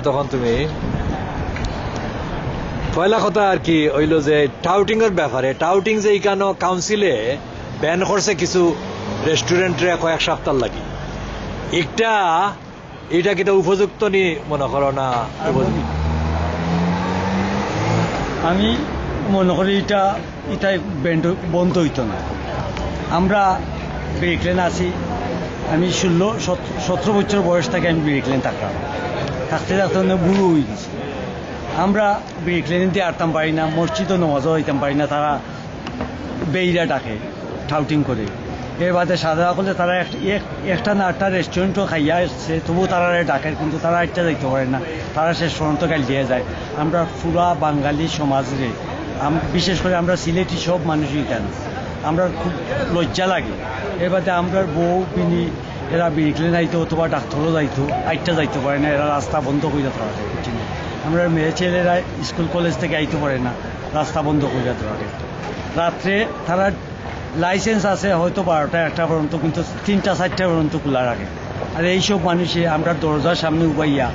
তখন তুমি পয়লা কথা আর কি হইল যে টাউটিং এর ব্যাপারে টাউটিং যে এখানে কাউন্সিলে ব্যান করছে কিছু রেস্টুরেন্টে কয়েক সপ্তাহ লাগি এটা কিটা উপযুক্ত নি মনে করো না? আমি মনে করি এটাই বন্ধ হইতো না। আমরা ব্রেকলেন আছি, আমি 16-17 বছর বয়স থেকে আমি ব্রেকলেন থাকতাম, থাকতে থাকতে বুড়ো হয়ে গেছি। আমরা ব্রেকলেন দিয়ে আটতাম পারি না, মসজিদও নামাজও হইতাম পারি না, তারা বেইরা ডাকে টাউটিং করে। এর বাদে সাদা করলে তারা একটা না আটটা রেস্টুরেন্টও খাইয়া আসছে, তবুও তারা ডাকে, কিন্তু তারা একটা যাইতে পারে না, তারা শেষ পর্যন্ত গাল দিয়ে যায়। আমরা পুরা বাঙালি সমাজে, বিশেষ করে আমরা সিলেটি সব মানুষই কেন, আমরা খুব লজ্জা লাগে। এর বাদে আমরা বউ বিনি এরা বিরিকলে যাইতো অথবা ডাক্তারও যাইতো, আইটা যাইতে পারে না, এরা রাস্তা বন্ধ করে যেতে পারে। আমরা মেয়ে ছেলেরা স্কুল কলেজ থেকে আইতে পারে না, রাস্তা বন্ধ করে যেতে পারে। রাত্রে তারা লাইসেন্স আছে হয়তো 12টা 1টা পর্যন্ত, কিন্তু 3টা 4টা পর্যন্ত খোলা রাখে। আর এইসব মানুষে আমরা দরজার সামনে উবাইয়া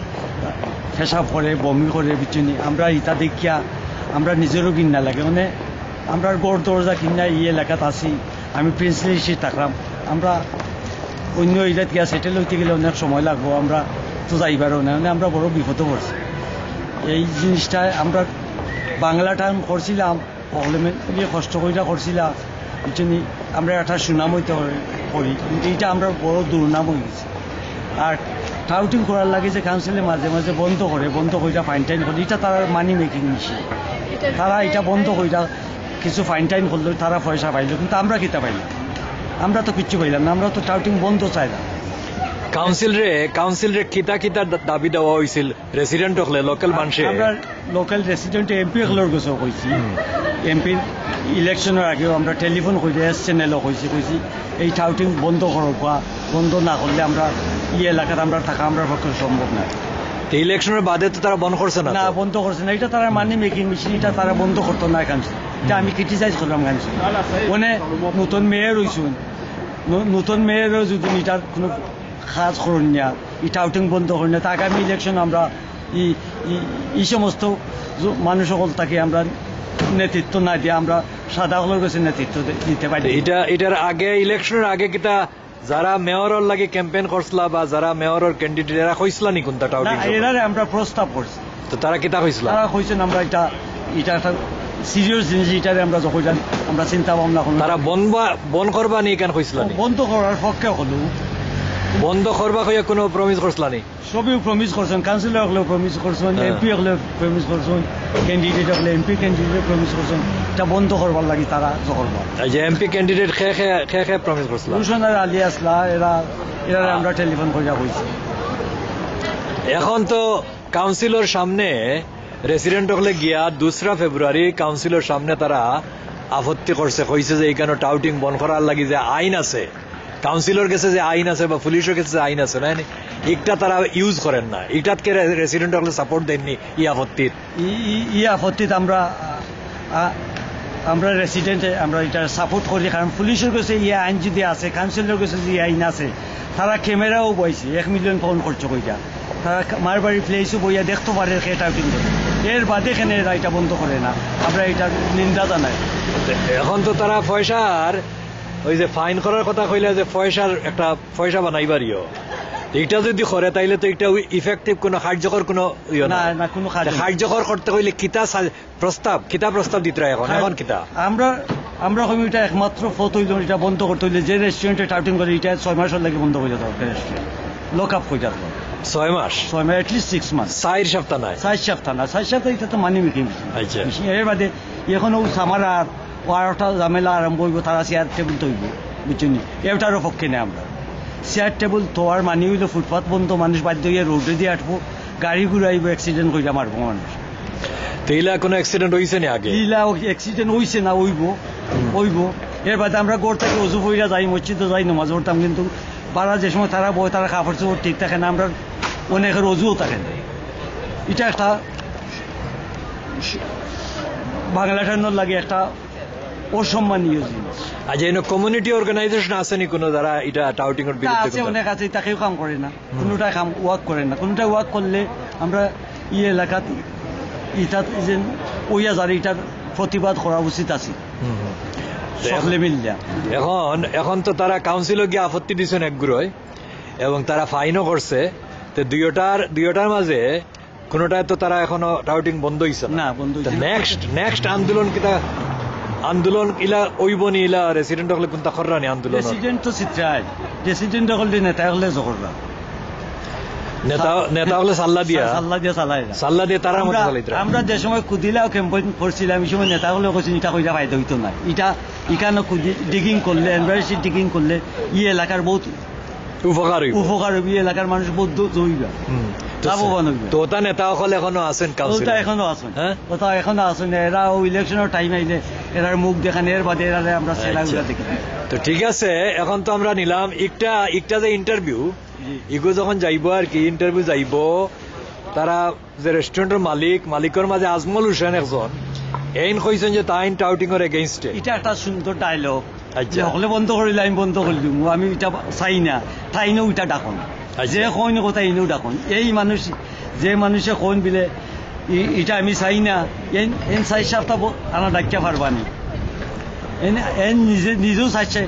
পেশাব করে, বমি করে, বিচুনি আমরা ইটা দেখিয়া আমরা নিজেরও কিনা লাগে। মানে আমরা গড় দরজা কিনা এলাকাত আছি, আমি প্রিন্সিপাল থাকলাম, আমরা অন্য এলাকাত গিয়া সেটেল হইতে গেলে অনেক সময় লাগবো, আমরা তো যাইবারও না, মানে আমরা বড় বিপদে পড়ছি। এই জিনিসটা আমরা বাংলা টাইম করছিলাম, প্রবলেমে কষ্ট করিটা করছিলাম, বুঝছি আমরা একটা সুনাম হইতে করি, কিন্তু এইটা আমরা বড় দুর্নাম হয়ে গেছি। আর টাউটিং করার লাগে যে কাউন্সিলে মাঝে মাঝে বন্ধ করিটা ফাইন টাইন করে, এটা তারা মানি মেকিং মেশিন, তারা এটা বন্ধ করিটা কিছু ফাইন টাইন করলো, তারা পয়সা পাইলো, কিন্তু আমরা কিতা পাইলাম? আমরা তো কিচ্ছু পাইলাম না, আমরা তো টাউটিং বন্ধ চাই না। কাউন্সিল রে কিতা দাবি দেওয়া হয়েছিল রেসিডেন্ট হলে লোকাল মানুষে? আমরা লোকাল রেসিডেন্ট এমপি হলের কাছেও কইছি, এমপির ইলেকশনের আগেও আমরা টেলিফোন করে চ্যানেলও কইছি এই টাউটিং বন্ধ করো, বা বন্ধ না করলে আমরা এলাকার আমরা থাকা আমরা পক্ষে সম্ভব না। ইলেকশনের বাদে তো তারা বন্ধ করছে না? না, বন্ধ করছে না, এটা তারা মানি মেকিং মেশিন, এটা তারা বন্ধ করতো না। কাউন্সিল এটা আমি ক্রিটিসাইজ করলাম। কাউন্সিল মানে নতুন মেয়র হইছুন, নতুন মেয়রও যদি এটার কোনো কাজ করুন না, এই টাউটিং বন্ধ করি না, আগামী ইলেকশন আমরা এই সমস্ত মানুষ সকল তাকে আমরা নেতৃত্ব না দিয়ে আমরা সাদা হলের কাছে নেতৃত্ব দিতে পারি। এটার আগে ইলেকশনের আগে কিটা যারা মেয়রের লাগে ক্যাম্পেইন করছিল বা যারা মেয়রের ক্যান্ডিডেট এরা কইছিল নি কোনটা টাউটিং? এরারে আমরা প্রস্তাব করছি, তো তারা কিটা কইছিল? তারা কইছেন আমরা এটা একটা সিরিয়াস জিনিস, এটারে আমরা যখন আমরা চিন্তা ভাবনা করলাম। তারা বন্ধ করবা নি কেন কইছিল? বন্ধ করার পক্ষে হলো, বন্ধ করবা কইয়া কোনো প্রমিস করছিল নি? সবই প্রমিস করছেন, কাউন্সিলর হলেও প্রমিস করছেন, এমপি হলেও প্রমিস করছেন, ক্যান্ডিডেট হলে এমপি ক্যান্ডিডেট প্রমিস করছেন, এটা বন্ধ করবার লাগি তারা করবা। যে এমপি ক্যান্ডিডেট খে প্রমিস করছিল? রুশনার আলী আসলা, এরা আমরা টেলিফোন করিয়া কইছি। এখন তো কাউন্সিলর সামনে রেসিডেন্ট হলে গিয়া 2 ফেব্রুয়ারি কাউন্সিলর সামনে তারা আপত্তি করছে, কইছে যে এইখানে টাউটিং বন্ধ করার লাগি যে আইন আছে, কাউন্সিলর কাছে যে আইন আছে বা পুলিশের কাছে যে আইন আছে, না একটা তারা ইউজ করেন না, এটাকে রেসিডেন্ট হলে সাপোর্ট দেননি। ই আপত্তিত আমরা রেসিডেন্টে আমরা এটা সাপোর্ট করি, কারণ পুলিশের কাছে আইন যদি আছে, কাউন্সিলর কাছে যে আইন আছে, তারা ক্যামেরাও বইছে, 1 মিলিয়ন পাউন্ড খরচ কইরা, তারা মারবাড়ি প্লেসও বইয়া দেখতে পারে টাউটিং করে। এর বাদে এখানে এরা এটা বন্ধ করে না, আমরা এটা নিন্দা জানাই। এখন তো তারা পয়সার ওই যে ফাইন করার কথা কইলে যে একটা পয়সা বানাইবারিও, এটা যদি করে তাইলে তো এটা ইফেক্টিভ কোনো কার্যকর কোনো না, কোনো কার্যকর করতে হইলে কিতা প্রস্তাব দিতে হয় এখন কিতা আমরা এটা একমাত্র ফত হইল, এটা বন্ধ করতে হইলে যে রেস্টুরেন্টে টাউটিং করে এটা 6 মাসের লাগে বন্ধ হয়ে যেতে হবে, লক আপ হয়ে যেতে হবে। 6 মাস এটলিস্ট 6 মাস, 4 সপ্তাহ না, 4 সপ্তাহ এটা তো মানি মেকিং। এর বাদে এখন সামার ওটা ঝামেলা আরম্ভ হইব, তারা চেয়ার টেবিল তৈব, বুঝছেন, এটারও পক্ষে নেই। আমরা চেয়ার টেবিল তোয়ার মানি হইলে ফুটপাথ বন্ধ, মানুষ বাধ্য হইয়া রোডে দিয়ে আটবো, গাড়ি ঘুরাইব, অ্যাক্সিডেন্ট করে মারবো মানুষ। তেইলা কোনো অ্যাক্সিডেন্ট হইছে না আগে? অ্যাক্সিডেন্ট হইছে না, হইব। এর বাদে আমরা গোড় থেকে অজু হইয়া যাই, মসজিদে যাই, নামাজ পড়তাম, কিন্তু পাড়া যে সময় তারা বই, তারা কাপড় চোপড় ঠিক থাকে না, আমরা অনেকের অজুও থাকে না। এটা একটা বাংলা টাইমের লাগে একটা অসম্মানীয় জিনিস। আচ্ছা, এনে কমিউনিটি অর্গানাইজেশন আসেনি কোনো যারা এটা টাউটিং এর বিরুদ্ধে? আছে, অনেক আছে, তাকেও কাম করে না, কোনোটাই কাম ওয়ার্ক করে না, কোনোটাই ওয়ার্ক করলে আমরা এই এলাকাত ইটা যে ওইয়া যার এটার প্রতিবাদ করা উচিত আছে সকলে মিলিয়া। এখন তো তারা কাউন্সিলও গিয়ে আপত্তি দিচ্ছেন একগুড়োয় এবং তারা ফাইনও করছে, তো দুইটার মাঝে কোনোটায় তো তারা এখনো টাউটিং বন্ধ হইছে না, বন্ধ হইছে। নেক্সট আন্দোলন ইলা ওইবনি ইলা রেসিডেন্ট হলে কোনটা খররানি আন্দোলন রেসিডেন্ট তো চিত্রায় রেসিডেন্ট হলে নেতা হলে জগররা নেতা হলে সাল্লা দিয়া তারা মতো চালাইতে। আমরা যে সময় কুদিলাও ক্যাম্পেইন করছিলাম এই সময় নেতা হলে কইছেন এটা কইরা ফায়দা হইতো না, এটা ইখানে ডিগিং করলে এনভায়রনমেন্ট ডিগিং করলে ই এলাকার বহুত উপকার হইবে, এলাকার মানুষ বহুত জইবা লাভবান হইবে। তো ওটা নেতা হলে এখনো আছেন কাউন্সিলর? এখনো আছেন, ওটা এখনো আছেন। এরা ইলেকশনের টাইম আইলে এরার মুখ দেখান, এর বাদে এরা আমরা সেলাগুলা দেখি। তো ঠিক আছে, এখন তো আমরা নিলাম একটা যে ইন্টারভিউ ইগো যখন যাইব আর কি ইন্টারভিউ যাইব, তারা যে রেস্টুরেন্টের মালিকের মাঝে আজমল হোসেন একজন এইন কইছেন যে তাইন টাউটিং এর এগেইনস্টে। এটা একটা সুন্দর ডায়লগ, হলে বন্ধ করিলে আমি বন্ধ করে দিব, আমি এটা চাই না, তাইনও ওইটা ডাকুন, যে কইন কথা ইনেও ডাকুন। এই মানুষ যে মানুষে কোন বিলে এটা আমি চাই না, এন চাই সপ্তাহ আনা ডাকিয়া পারবানি, এন নিজেও চাইছে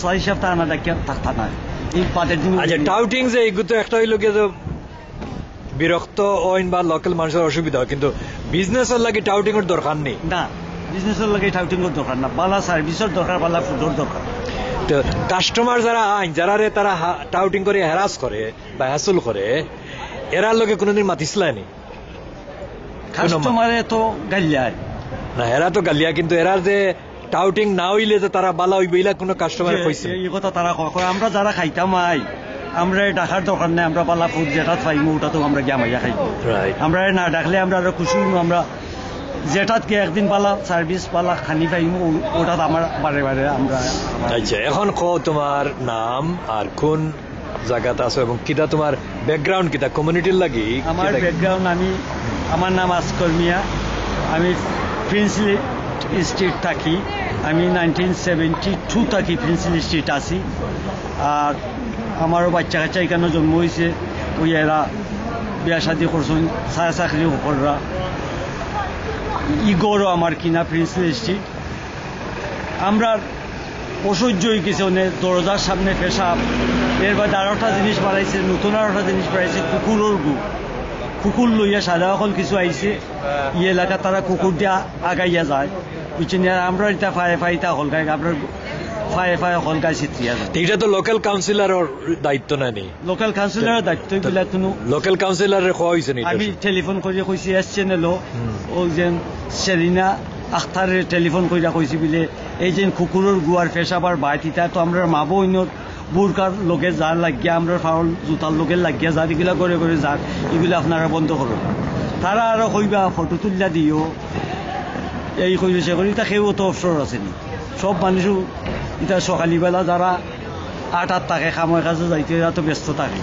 6 সপ্তাহ আনা ডাকিয়া থাকতা না এই পাদের দিন। আচ্ছা, টাউটিং যে এগুলো তো একটা হইল গিয়ে বিরক্ত ওইন বা লোকাল মানুষের অসুবিধা হয়, কিন্তু বিজনেসের লাগে টাউটিং এর দরকার নেই না, বিজনেসের লাগে টাউটিং এর দরকার না, বালা সার্ভিসের দরকার, বালা ফুডের দরকার। তো কাস্টমার যারা আইন যারা তারা টাউটিং করে হ্যারাস করে বা হ্যাসল করে, এরার লোকে কোনোদিন মাতিসলানি? কাস্টমারে তো গালিয়া না, এরা তো গালিয়া, কিন্তু এরার যে টাউটিং না হইলে যে তারা বালা হইবে ইলা কোনো কাস্টমার কইছে? এই কথা তারা কয়, আমরা যারা খাইতাম আমরা ডাকার দরকার নেই, আমরা বালা ফুড যেটা পাইমু ওটা তো আমরা গিয়া মাইয়া খাইব। আমরা না ডাকলে আমরা আরো খুশি হইব, আমরা যেটাত কি একদিন পালা সার্ভিস পালা খানি পাইমু ওটা আমার বারে বারে আমরা। আচ্ছা, এখন তোমার নাম আর কোন জায়গাতে আছো এবং কিটা তোমার ব্যাকগ্রাউন্ড কিটা কমিউনিটির লাগি? আমার ব্যাকগ্রাউন্ড, আমার নাম আসকর মিয়া, আমি প্রিন্সলি স্ট্রিট থাকি, আমি 1972 থাকি প্রিন্সলি স্ট্রিট আছি। আর আমারও বাচ্চা কাচ্চা এখানে জন্ম হয়েছে, ওই এরা বিয়া শাদি করছেন, ছায়া চাকরি উপররা। ইগোরও আমার কিনা প্রিন্সলি স্ট্রিট। আমরা অসহ্য হয়ে গেছে, অনেক দরজার সামনে পেশাব, এর বাদে আরো একটা জিনিস বাড়াইছে, নতুন আরো একটা জিনিস বাড়াইছে, কুকুরের গু। কুকুর লইয়া সাদা এখন কিছু আইছে, ই এলাকা তারা কুকুর দিয়ে আগাইয়া যায়, বুঝছেন? আমরা এটা ফাইতা হলগাই, আপনার ফায়ে হলগাই ছিটিয়া যায়। এটা তো লোকাল কাউন্সিলরের দায়িত্ব না? নি লোকাল কাউন্সিলরের দায়িত্ব এগুলা কোনো লোকাল কাউন্সিলরের খোয়া হয়েছে? আমি টেলিফোন করে কইছি এস চ্যানেলও, ও যে সেরিনা আখতারের টেলিফোন কইরা কইছি বলে এই যে কুকুরের গুয়ার পেশাবার বাইত, ইটা তো আমরা মা বইনত বুরকার লোকে যার লাগিয়া, আমরা ফাউল জুতার লোকের লাগিয়া যার, এগুলা করে করে যার, এগুলো আপনারা বন্ধ করুন। তারা আরো কইবা ফটো তুলিয়া দিও, এই কইলে সে করি, তা কেউ তো অবসর আসেনি। সব মানুষও এটা সকালবেলা যারা 8 থাকে কামের কাজে যাইতে, এরা তো ব্যস্ত থাকে।